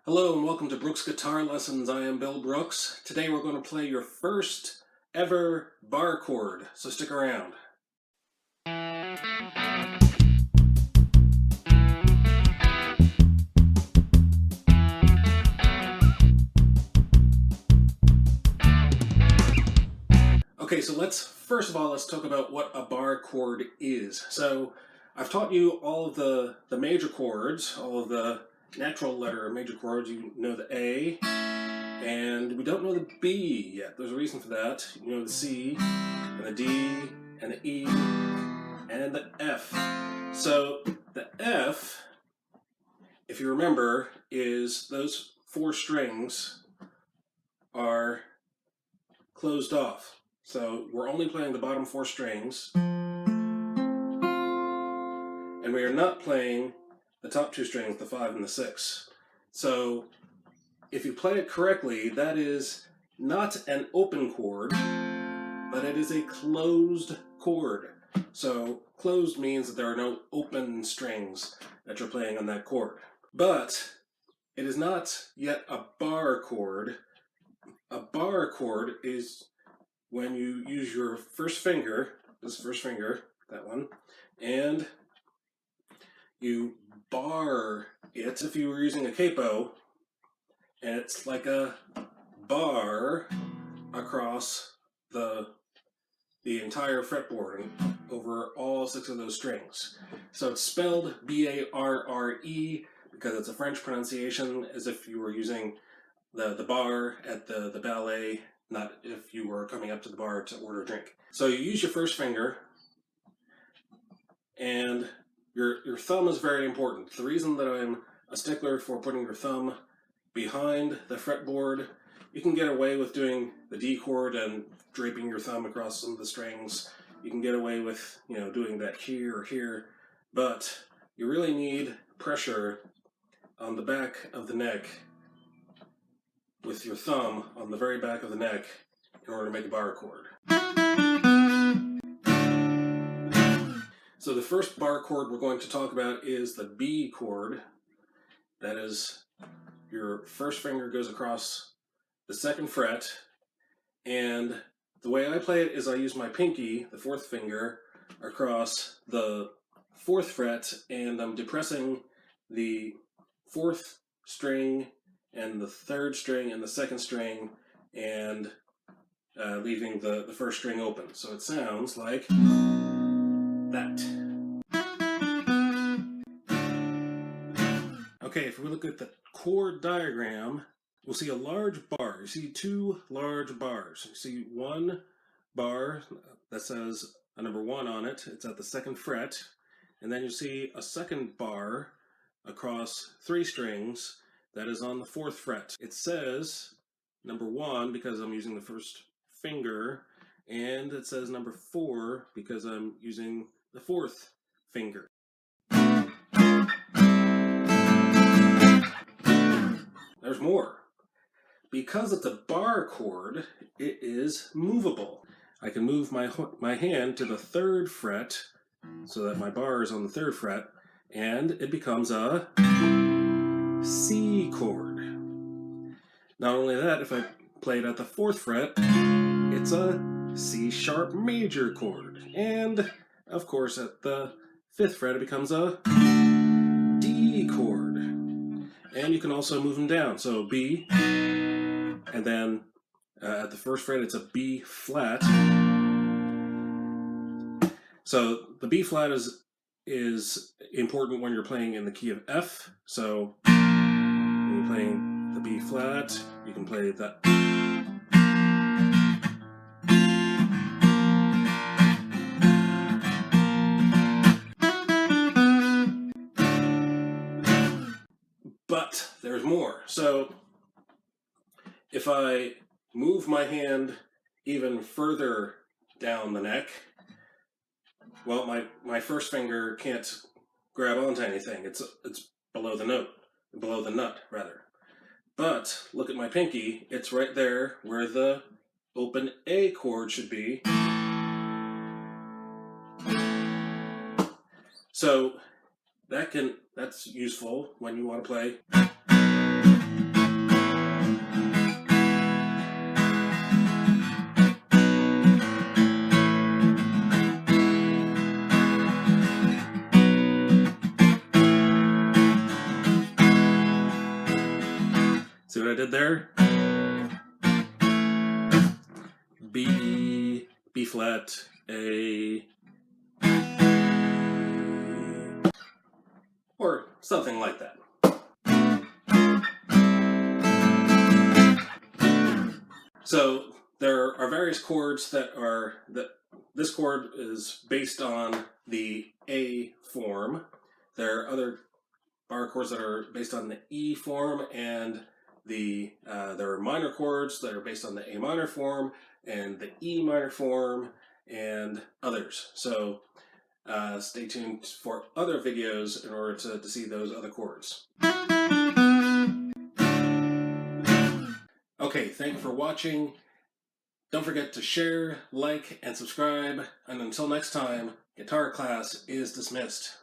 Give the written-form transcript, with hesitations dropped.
Hello and welcome to Brooks Guitar Lessons. I am Bill Brooks. Today we're going to play your first ever bar chord, so stick around. Okay, so first of all, let's talk about what a bar chord is. So I've taught you all of the major chords, all of the natural letter major chords. You know the A, and we don't know the B yet. There's a reason for that. You know the C, and the D, and the E, and the F. So the F, if you remember, is those four strings are closed off. So we're only playing the bottom four strings, and we are not playing the top two strings, the 5 and the 6. So if you play it correctly, that is not an open chord, but it is a closed chord. So closed means that there are no open strings that you're playing on that chord. But it is not yet a bar chord. A bar chord is when you use your first finger, this first finger, that one, and you bar it. If you were using a capo, and it's like a bar across the entire fretboard and over all 6 of those strings. So it's spelled B-A-R-R-E because it's a French pronunciation, as if you were using the bar at the ballet, not if you were coming up to the bar to order a drink. So you use your first finger, and your thumb is very important. The reason that I'm a stickler for putting your thumb behind the fretboard, you can get away with doing the D chord and draping your thumb across some of the strings. You can get away with, doing that here or here, but you really need pressure on the back of the neck with your thumb on the very back of the neck in order to make a bar chord. So the first bar chord we're going to talk about is the B chord. That is, your first finger goes across the 2nd fret, and the way I play it is I use my pinky, the 4th finger, across the 4th fret, and I'm depressing the 4th string and the 3rd string and the 2nd string, and leaving the 1st string open. So it sounds like that. Okay, if we look at the chord diagram, we'll see a large bar. You see 2 large bars. You see one bar that says a number 1 on it. It's at the 2nd fret. And then you see a 2nd bar across 3 strings that is on the 4th fret. It says number 1 because I'm using the first finger, and it says number 4 because I'm using the 4th finger. There's more. Because it's a bar chord, it is movable. I can move my hand to the 3rd fret so that my bar is on the 3rd fret, and it becomes a C chord. Not only that, if I play it at the 4th fret, it's a C sharp major chord. And of course at the 5th fret it becomes a D chord. And you can also move them down. So B, and then at the 1st fret it's a B flat. So the B flat is important when you're playing in the key of F. So when you're playing the B flat, you can play that. But there's more. So if I move my hand even further down the neck, well, my first finger can't grab onto anything. It's below the note, below the nut, rather. But look at my pinky. It's right there where the open A chord should be. So that's useful when you want to play. See what I did there? B, B flat, A, or something like that. So there are various chords that this chord is based on the A form. There are other bar chords that are based on the E form, and there are minor chords that are based on the A minor form and the E minor form and others. So stay tuned for other videos in order to see those other chords. Okay, thank you for watching. Don't forget to share, like, and subscribe. And until next time, guitar class is dismissed.